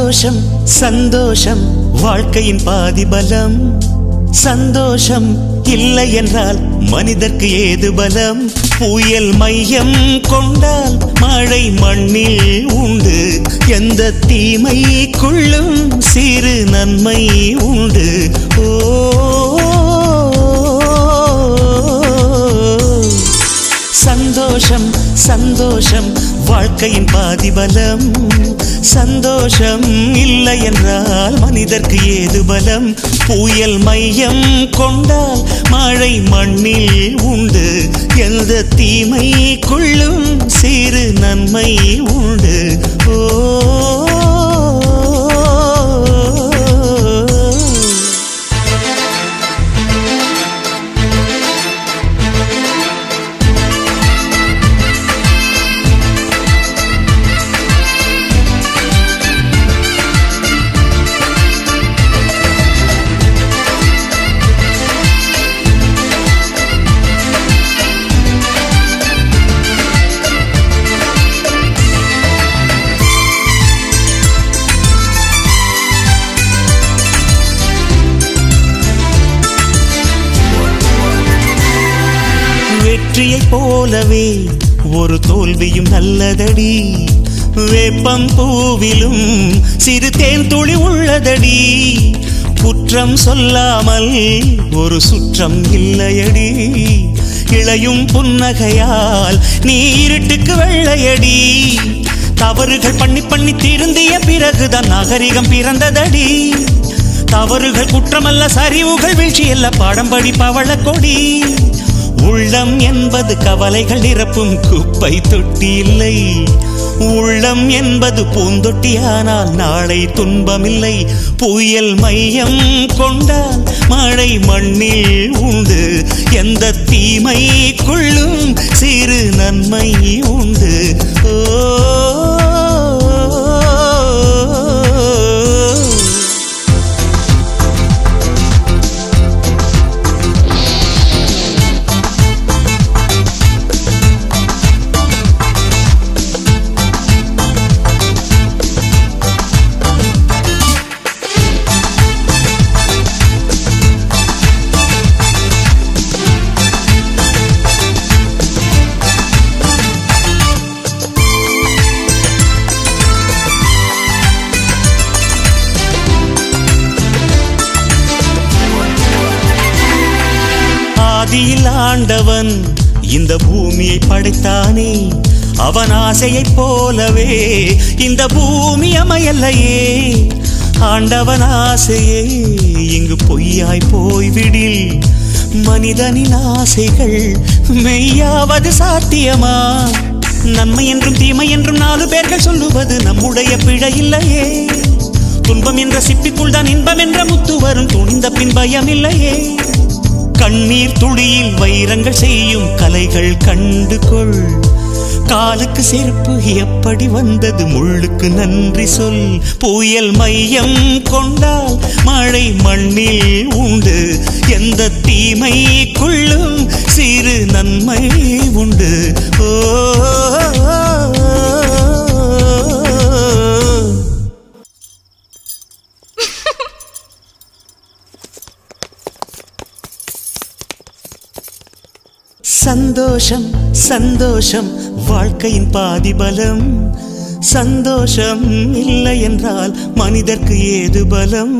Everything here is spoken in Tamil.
சந்தோஷம் சந்தோஷம் வாழ்க்கையின் பாதி பலம். சந்தோஷம் இல்லை என்றால் மனிதர்க்கு ஏது பலம்? புயல் மையம் கொண்டால் மழை மண்ணில் உண்டு. எந்த தீமைக்குள்ளும் சிறு நன்மை உண்டு. ஓ சந்தோஷம் சந்தோஷம் வாழ்க்கையின் பாதி பலம். சந்தோஷம் இல்லை என்றால் மனிதர்க்கு ஏது பலம்? புயல் மையம் கொண்டால் மழை மண்ணில் உண்டு. எந்த தீமைக்குள்ளும் சிறு நன்மை உண்டு. ஓ வெற்றியை போலவே ஒரு தோல்வியும் நல்லதடி. வேப்பம் பூவிலும் சிறு தேன் துளி உள்ளதடி. குற்றம் சொல்லாமல் ஒரு சுற்றம் இல்லையடி. இளையும் புன்னகையால் நீ இருட்டுக்கு வெள்ளையடி. தவறுகள் பண்ணி பண்ணி திருந்திய பிறகுதான் நாகரிகம் பிறந்ததடி. தவறுகள் குற்றமல்ல, சரிவுகள் வீழ்ச்சியல்ல, பாடம் படி பவள கொடி. உள்ளம் என்பது கவலைகள் நிரப்பும் குப்பை தொட்டி இல்லை. உள்ளம் என்பது பூந்தொட்டியானால் நாளை துன்பமில்லை. புயல் மையம் கொண்டால் மழை மண்ணில் உண்டு. எந்த தீமைக்குள்ளும் சிறு நன்மை உண்டு. ஓ ஆதியில் ஆண்டவன் இந்த பூமியை படைத்தானே. அவன் ஆசையைப் போலவே இந்த பூமி அமையல்லையே. ஆண்டவன் ஆசையே இங்கு பொய்யாய் போய்விடில் மனிதனின் ஆசைகள் மெய்யாவது சாத்தியமா? நன்மை என்றும் தீமை என்றும் 4 பேர்கள் சொல்லுவது நம்முடைய பிழை இல்லையே. துன்பம் என்ற சிப்பிக்குள் தான் இன்பம் என்ற முத்து வரும். துணிந்த பின் பயம் இல்லையே. கண்ணீர் துளியில் வைரங்கள் செய்யும் கலைகள் கண்டு கொள். காலுக்கு செருப்பு எப்படி வந்தது, முள்ளுக்கு நன்றி சொல். புயல் மையம் கொண்டால் மழை மண்ணில் உண்டு. எந்த தீமைக்குள்ளும் சிறு நன்மை உண்டு. ஓ சந்தோஷம் சந்தோஷம் வாழ்க்கையின் பாதி பலம். சந்தோஷம் இல்லை என்றால் மனிதர்க்கு ஏது பலம்?